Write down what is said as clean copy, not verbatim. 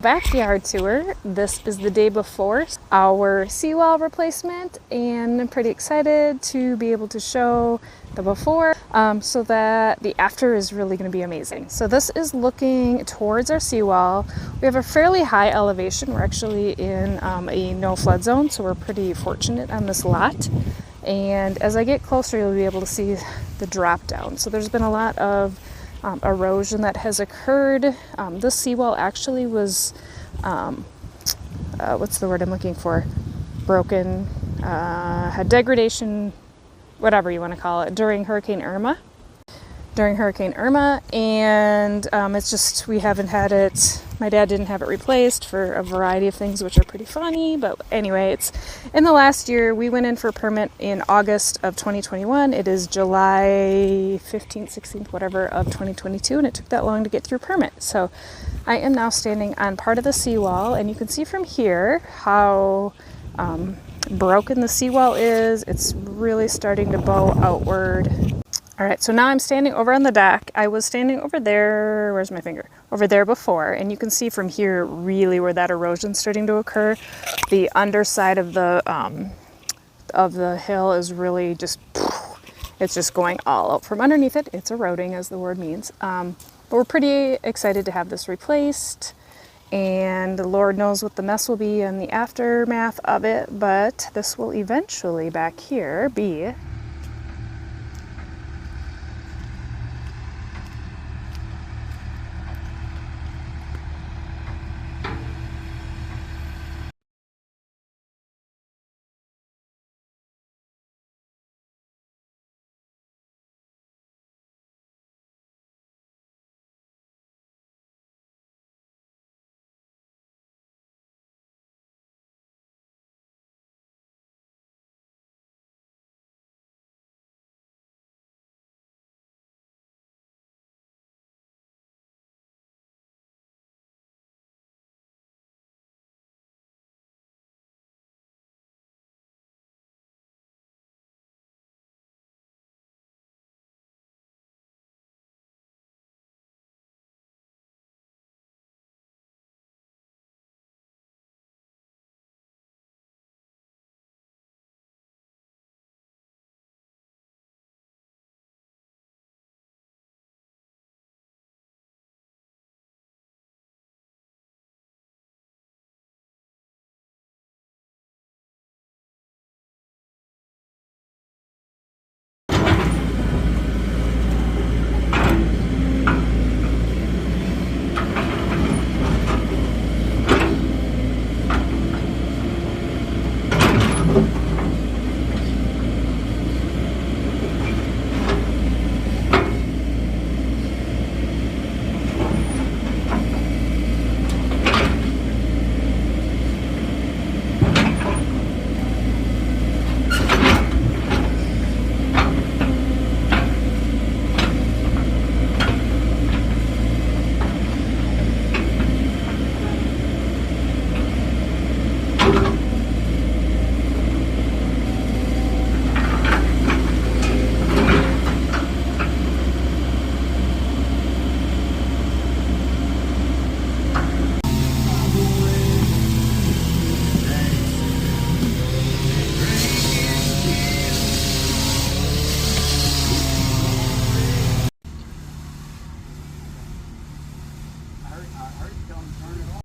Backyard tour. This is the day before our seawall replacement, and I'm pretty excited to be able to show the before so that the after is really going to be amazing. So this is looking towards our seawall. We have a fairly high elevation. We're actually in a no flood zone, so we're pretty fortunate on this lot. And as I get closer, you'll be able to see the drop down. So there's been a lot of erosion that has occurred. This seawall actually was, what's the word I'm looking for? Broken, had degradation, whatever you want to call it, during Hurricane Irma. And it's just, we haven't had it, my dad didn't have it replaced for a variety of things, which are pretty funny, but anyway, it's in the last year. We went in for a permit in August of 2021. It is July 15th, 16th, whatever, of 2022, and it took that long to get through permit. So I am now standing on part of the seawall, and you can see from here how broken the seawall is. It's really starting to bow outward. All right, so now I'm standing over on the dock. I was standing over there, where's my finger? Over there before, and you can see from here really where that erosion's starting to occur. The underside of the hill is really just, it's just going all out from underneath it. It's eroding, as the word means. But we're pretty excited to have this replaced, and the Lord knows what the mess will be in the aftermath of it, but this will eventually back here be